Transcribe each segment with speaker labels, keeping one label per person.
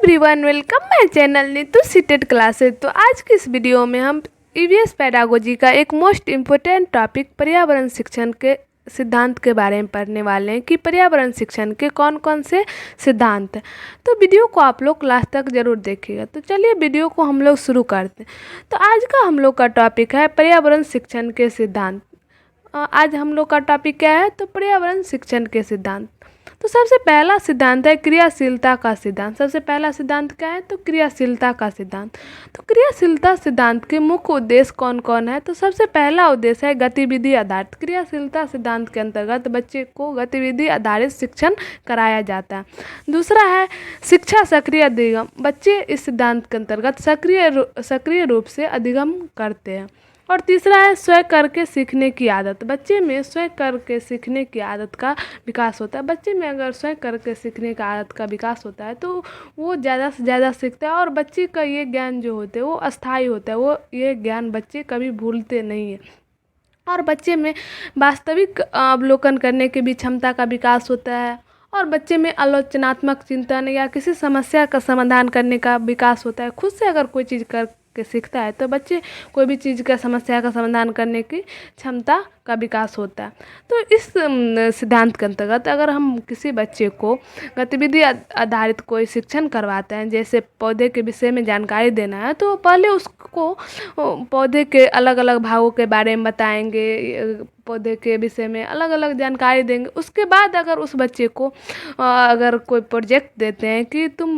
Speaker 1: Everyone, welcome my channel Neetu seated classes. तो आज की इस वीडियो में हम ईवीएस पेडागोजी का एक मोस्ट इम्पोर्टेंट टॉपिक पर्यावरण शिक्षण के सिद्धांत के बारे में पढ़ने वाले हैं कि पर्यावरण शिक्षण के कौन कौन से सिद्धांत हैं। तो वीडियो को आप लोग लास्ट तक जरूर देखिएगा। तो चलिए वीडियो को हम लोग शुरू करते हैं। तो आज का हम लोग का टॉपिक है पर्यावरण शिक्षण के सिद्धांत। आज हम लोग का टॉपिक क्या है? तो पर्यावरण शिक्षण के सिद्धांत। तो सबसे पहला सिद्धांत है क्रियाशीलता का सिद्धांत। सबसे पहला सिद्धांत क्या है? तो क्रियाशीलता का सिद्धांत। तो क्रियाशीलता सिद्धांत के मुख्य उद्देश्य कौन कौन है? तो सबसे पहला उद्देश्य है गतिविधि आधारित। क्रियाशीलता सिद्धांत के अंतर्गत बच्चे को गतिविधि आधारित शिक्षण कराया जाता है। दूसरा है शिक्षा सक्रिय अधिगम। बच्चे इस सिद्धांत के अंतर्गत सक्रिय रूप से अधिगम करते हैं। और तीसरा है स्वयं करके सीखने की आदत। बच्चे में स्वयं करके सीखने की आदत का विकास होता है। बच्चे में अगर स्वयं करके सीखने का आदत का विकास होता है तो वो ज़्यादा से ज़्यादा सीखता है और बच्चे का ये ज्ञान जो होते हैं वो अस्थायी होता है। वो ये ज्ञान बच्चे कभी भूलते नहीं हैं। और बच्चे में वास्तविक अवलोकन करने की भी क्षमता का विकास होता है। और बच्चे में आलोचनात्मक चिंतन या किसी समस्या का समाधान करने का विकास होता है। खुद से अगर कोई चीज़ करके सीखता है तो बच्चे कोई भी चीज़ का समस्या का समाधान करने की क्षमता का विकास होता है। तो इस सिद्धांत के अंतर्गत अगर हम किसी बच्चे को गतिविधि आधारित कोई शिक्षण करवाते हैं, जैसे पौधे के विषय में जानकारी देना है, तो पहले उसको पौधे के अलग अलग भागों के बारे में बताएंगे, पौधे के विषय में अलग अलग जानकारी देंगे। उसके बाद अगर उस बच्चे को अगर कोई प्रोजेक्ट देते हैं कि तुम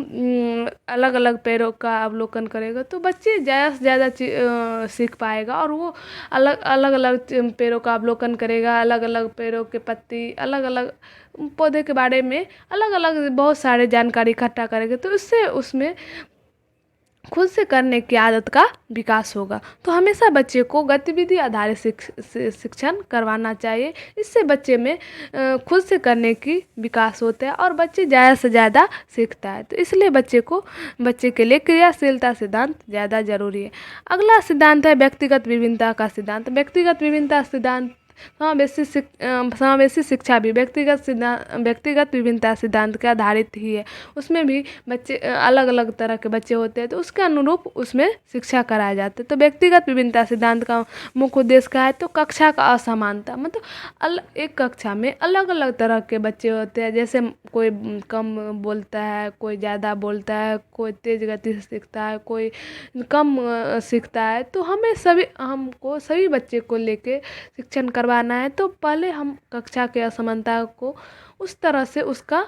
Speaker 1: अलग अलग पेड़ों का अवलोकन करेगा, तो बच्चे ज़्यादा से ज़्यादा सीख पाएगा। और वो अलग अलग पेड़ों का अवलोकन करेगा, अलग अलग पेड़ों के पत्ती, अलग अलग पौधे के बारे में अलग अलग बहुत सारे जानकारी इकट्ठा करेगा। तो इससे उसमें खुद से करने की आदत का विकास होगा। तो हमेशा बच्चे को गतिविधि आधारित शिक्षण करवाना चाहिए। इससे बच्चे में खुद से करने की विकास होता है और बच्चे ज़्यादा से ज़्यादा सीखता है। तो इसलिए बच्चे के लिए क्रियाशीलता सिद्धांत ज़्यादा जरूरी है। अगला सिद्धांत है व्यक्तिगत विभिन्नता का सिद्धांत। व्यक्तिगत विभिन्नता सिद्धांत समावेशी शिक्षा भी व्यक्तिगत विभिन्नता सिद्धांत के आधारित ही है। उसमें भी बच्चे अलग अलग तरह के बच्चे होते हैं, तो उसके अनुरूप उसमें शिक्षा कराया जाता है। तो व्यक्तिगत विभिन्नता सिद्धांत का मुख्य उद्देश्य क्या है? तो कक्षा का असमानता। मतलब एक कक्षा में अलग अलग तरह के बच्चे होते हैं। जैसे कोई कम बोलता है, कोई ज़्यादा बोलता है, कोई तेज गति से सीखता है, कोई कम सीखता है। तो हमको सभी बच्चे को लेके शिक्षण करवाना है। तो पहले हम कक्षा के असमानता को उस तरह से उसका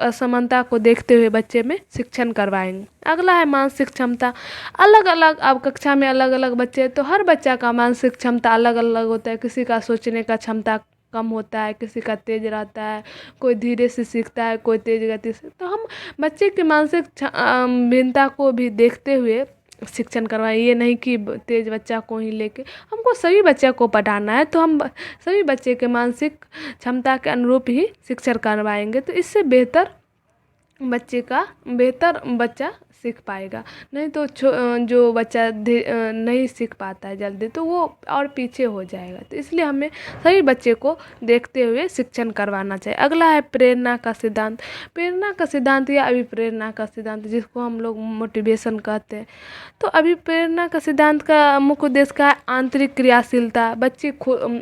Speaker 1: असमानता को देखते हुए बच्चे में शिक्षण करवाएंगे। अगला है मानसिक क्षमता। अलग अलग अब कक्षा में अलग अलग बच्चे, तो हर बच्चा का मानसिक क्षमता अलग अलग होता है। किसी का सोचने का क्षमता कम होता है, किसी का तेज रहता है, कोई धीरे से सीखता है, कोई तेज गति से। तो हम बच्चे के मानसिक भिन्नता को भी देखते हुए शिक्षण करवाएं। ये नहीं कि तेज बच्चा को ही लेके, हमको सभी बच्चे को पढ़ाना है। तो हम सभी बच्चे के मानसिक क्षमता के अनुरूप ही शिक्षण करवाएंगे। तो इससे बेहतर बच्चा सीख पाएगा। नहीं तो जो बच्चा नहीं सीख पाता है जल्दी, तो वो और पीछे हो जाएगा। तो इसलिए हमें सभी बच्चे को देखते हुए शिक्षण करवाना चाहिए। अगला है प्रेरणा का सिद्धांत। प्रेरणा का सिद्धांत या अभिप्रेरणा का सिद्धांत, जिसको हम लोग मोटिवेशन कहते हैं। तो अभिप्रेरणा का सिद्धांत का मुख्य उद्देश्य का है आंतरिक क्रियाशीलता। बच्चे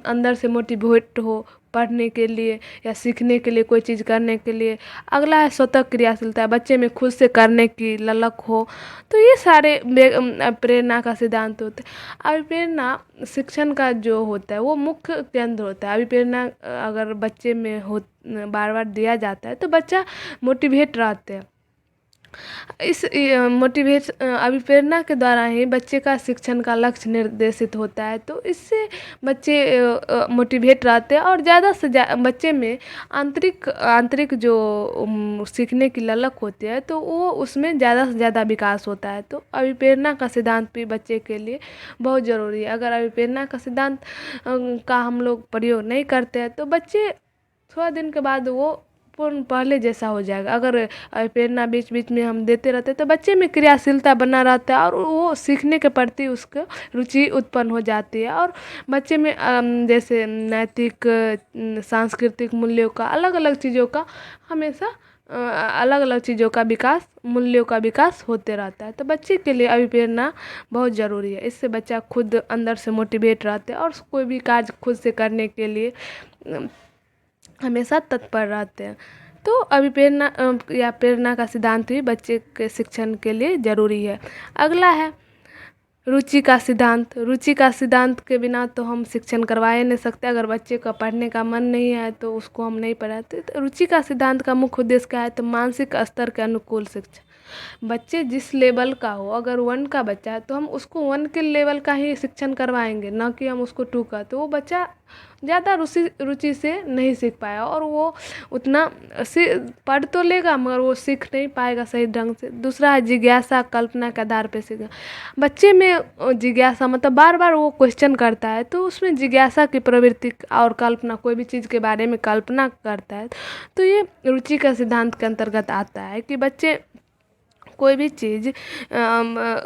Speaker 1: अंदर से मोटिवेट हो पढ़ने के लिए या सीखने के लिए, कोई चीज़ करने के लिए। अगला है स्वतः क्रियाशीलता। बच्चे में खुद से करने की ललक हो। तो ये सारे प्रेरणा का सिद्धांत होते हैं। अभिप्रेरणा शिक्षण का जो होता है वो मुख्य केंद्र होता है। अभिप्रेरणा अगर बच्चे में बार बार दिया जाता है तो बच्चा मोटिवेट रहते हैं। इस अभिप्रेरणा के द्वारा ही बच्चे का शिक्षण का लक्ष्य निर्देशित होता है। तो इससे बच्चे मोटिवेट रहते हैं और ज़्यादा से बच्चे में आंतरिक जो सीखने की ललक होती है, तो वो उसमें ज़्यादा से ज़्यादा विकास होता है। तो अभिप्रेरणा का सिद्धांत भी बच्चे के लिए बहुत ज़रूरी है। अगर अभिप्रेरणा का सिद्धांत का हम लोग प्रयोग नहीं करते हैं तो बच्चे थोड़ा दिन के बाद वो पूर्ण पहले जैसा हो जाएगा। अगर प्रेरणा बीच बीच में हम देते रहते तो बच्चे में क्रियाशीलता बना रहता है और वो सीखने के प्रति उसको रुचि उत्पन्न हो जाती है। और बच्चे में जैसे नैतिक सांस्कृतिक मूल्यों का अलग अलग चीज़ों का हमेशा अलग अलग चीज़ों का विकास, मूल्यों का विकास होते रहता है। तो बच्चे के लिए अभिप्रेरणा बहुत ज़रूरी है। इससे बच्चा खुद अंदर से मोटिवेट रहते हैं और कोई भी कार्य खुद से करने के लिए हमेशा तत्पर रहते हैं। तो अभिप्रेरणा या प्रेरणा का सिद्धांत भी बच्चे के शिक्षण के लिए ज़रूरी है। अगला है रुचि का सिद्धांत। रुचि का सिद्धांत के बिना तो हम शिक्षण करवा ही नहीं सकते। अगर बच्चे का पढ़ने का मन नहीं है तो उसको हम नहीं पढ़ाते। तो रुचि का सिद्धांत का मुख्य उद्देश्य क्या है? तो मानसिक स्तर के अनुकूल शिक्षा। बच्चे जिस लेवल का हो, अगर 1 का बच्चा है तो हम उसको 1 के लेवल का ही शिक्षण करवाएंगे, ना कि हम उसको 2 का। तो वो बच्चा ज़्यादा रुचि से नहीं सीख पाया और वो उतना पढ़ तो लेगा मगर वो सीख नहीं पाएगा सही ढंग से। दूसरा है जिज्ञासा, कल्पना के आधार पर सीखना। बच्चे में जिज्ञासा मतलब बार बार वो क्वेश्चन करता है, तो उसमें जिज्ञासा की प्रवृत्ति और कल्पना, कोई भी चीज़ के बारे में कल्पना करता है। तो ये रुचि का सिद्धांत के अंतर्गत आता है कि बच्चे कोई भी चीज़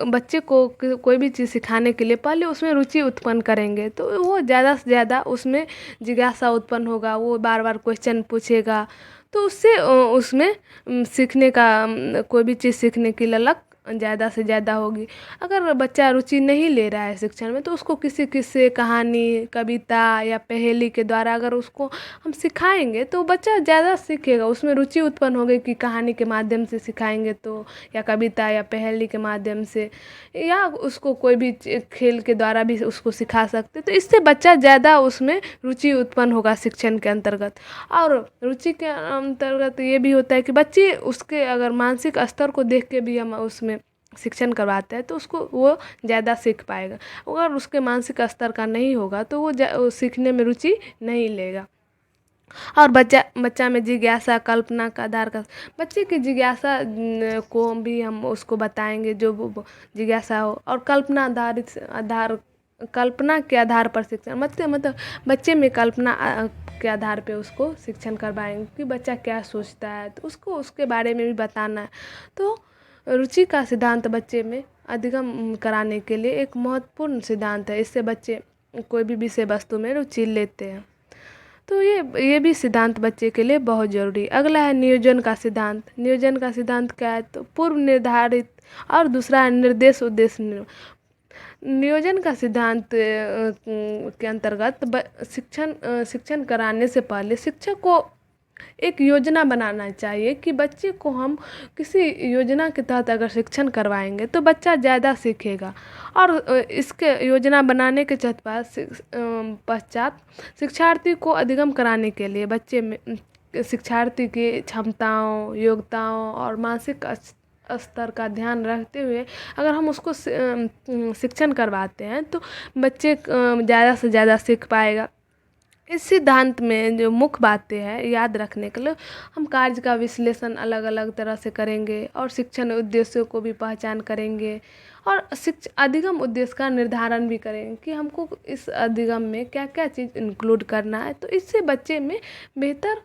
Speaker 1: बच्चे को कोई भी चीज़ सिखाने के लिए पहले उसमें रुचि उत्पन्न करेंगे, तो वो ज़्यादा से ज़्यादा उसमें जिज्ञासा उत्पन्न होगा। वो बार बार क्वेश्चन पूछेगा, तो उससे उसमें सीखने का कोई भी चीज़ सीखने की ललक ज़्यादा से ज़्यादा होगी। अगर बच्चा रुचि नहीं ले रहा है शिक्षण में, तो उसको किसी किस्से, कहानी, कविता या पहेली के द्वारा अगर उसको हम सिखाएंगे तो बच्चा ज़्यादा सीखेगा। उसमें रुचि उत्पन्न होगी कि कहानी के माध्यम से सिखाएंगे तो, या कविता या पहेली के माध्यम से, या उसको कोई भी खेल के द्वारा भी उसको सिखा सकते। तो इससे बच्चा ज़्यादा उसमें रुचि उत्पन्न होगा शिक्षण के अंतर्गत। और रुचि के अंतर्गत ये भी होता है कि बच्चे उसके अगर मानसिक स्तर को देख के भी हम उसमें शिक्षण करवाते हैं तो उसको वो ज़्यादा सीख पाएगा। अगर उसके मानसिक स्तर का नहीं होगा तो वो सीखने में रुचि नहीं लेगा। और बच्चा में जिज्ञासा, कल्पना का आधार का, बच्चे की जिज्ञासा को भी हम उसको बताएंगे जो जिज्ञासा हो। और कल्पना के आधार पर शिक्षण मतलब बच्चे में कल्पना के आधार पे उसको शिक्षण करवाएंगे कि बच्चा क्या सोचता है, तो उसको उसके बारे में भी बताना है। तो रुचि का सिद्धांत बच्चे में अधिगम कराने के लिए एक महत्वपूर्ण सिद्धांत है। इससे बच्चे कोई भी विषय वस्तु में रुचि लेते हैं। तो ये भी सिद्धांत बच्चे के लिए बहुत ज़रूरी। अगला है नियोजन का सिद्धांत। नियोजन का सिद्धांत क्या है? तो पूर्व निर्धारित, और दूसरा है निर्देश उद्देश्य। नियोजन का सिद्धांत के अंतर्गत शिक्षण कराने से पहले शिक्षक को एक योजना बनाना चाहिए कि बच्चे को हम किसी योजना के तहत अगर शिक्षण करवाएंगे तो बच्चा ज़्यादा सीखेगा। और इसके योजना बनाने के पश्चात शिक्षार्थी को अधिगम कराने के लिए बच्चे में शिक्षार्थी की क्षमताओं, योग्यताओं और मानसिक स्तर का ध्यान रखते हुए अगर हम उसको शिक्षण करवाते हैं तो बच्चे ज़्यादा से ज़्यादा सीख पाएगा। इस सिद्धांत में जो मुख्य बातें हैं याद रखने के लिए, हम कार्य का विश्लेषण अलग अलग तरह से करेंगे और शिक्षण उद्देश्यों को भी पहचान करेंगे और अधिगम उद्देश्य का निर्धारण भी करेंगे कि हमको इस अधिगम में क्या क्या चीज़ इंक्लूड करना है। तो इससे बच्चे में बेहतर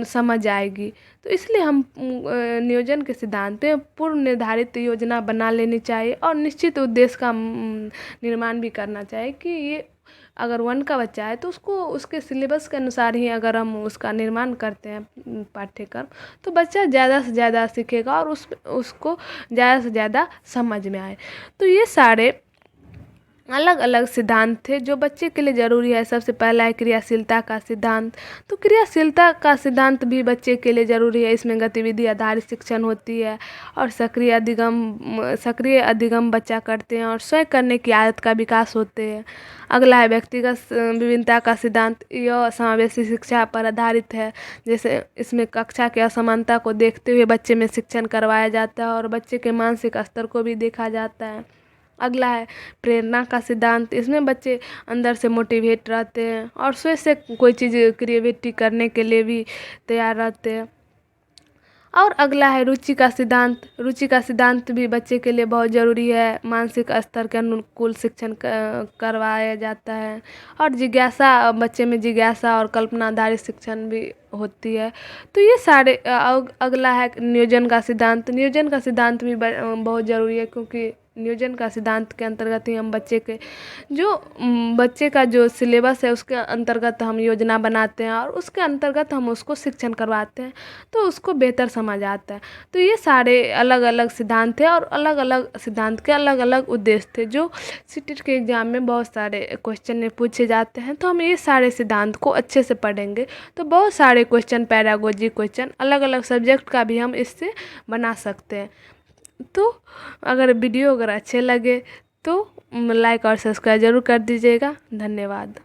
Speaker 1: समझ आएगी। तो इसलिए हम नियोजन के सिद्धांत में पूर्व निर्धारित योजना बना लेनी चाहिए और निश्चित उद्देश्य का निर्माण भी करना चाहिए कि ये अगर 1 का बच्चा है तो उसको उसके सिलेबस के अनुसार ही अगर हम उसका निर्माण करते हैं पाठ्यक्रम, तो बच्चा ज़्यादा से ज़्यादा सीखेगा और उसको ज़्यादा से ज़्यादा समझ में आए। तो ये सारे अलग अलग सिद्धांत थे जो बच्चे के लिए ज़रूरी है। सबसे पहला है क्रियाशीलता का सिद्धांत। तो क्रियाशीलता का सिद्धांत भी बच्चे के लिए ज़रूरी है। इसमें गतिविधि आधारित शिक्षण होती है और सक्रिय अधिगम बच्चा करते हैं और स्वयं करने की आदत का विकास होते हैं। अगला है व्यक्तिगत विभिन्नता का सिद्धांत। यह समावेशी शिक्षा पर आधारित है। जैसे इसमें कक्षा की असमानता को देखते हुए बच्चे में शिक्षण करवाया जाता है और बच्चे के मानसिक स्तर को भी देखा जाता है। अगला है प्रेरणा का सिद्धांत। इसमें बच्चे अंदर से मोटिवेट रहते हैं और स्वयं से कोई चीज़ क्रिएटिविटी करने के लिए भी तैयार रहते हैं। और अगला है रुचि का सिद्धांत। रुचि का सिद्धांत भी बच्चे के लिए बहुत ज़रूरी है। मानसिक स्तर के अनुकूल शिक्षण करवाया जाता है और जिज्ञासा, बच्चे में जिज्ञासा और कल्पना आधारित शिक्षण भी होती है। तो ये सारे अगला है नियोजन का सिद्धांत। नियोजन का सिद्धांत भी बहुत ज़रूरी है क्योंकि नियोजन का सिद्धांत के अंतर्गत ही हम बच्चे का जो सिलेबस है उसके अंतर्गत हम योजना बनाते हैं और उसके अंतर्गत हम उसको शिक्षण करवाते हैं, तो उसको बेहतर समझ आता है। तो ये सारे अलग अलग सिद्धांत थे और अलग अलग सिद्धांत के अलग अलग उद्देश्य थे जो सीटेट के एग्ज़ाम में बहुत सारे क्वेश्चन में पूछे जाते हैं। तो हम ये सारे सिद्धांत को अच्छे से पढ़ेंगे तो बहुत सारे क्वेश्चन, पैरागोजी क्वेश्चन अलग अलग सब्जेक्ट का भी हम इससे बना सकते हैं। तो अगर अच्छे लगे तो लाइक और सब्सक्राइब ज़रूर कर दीजिएगा। धन्यवाद।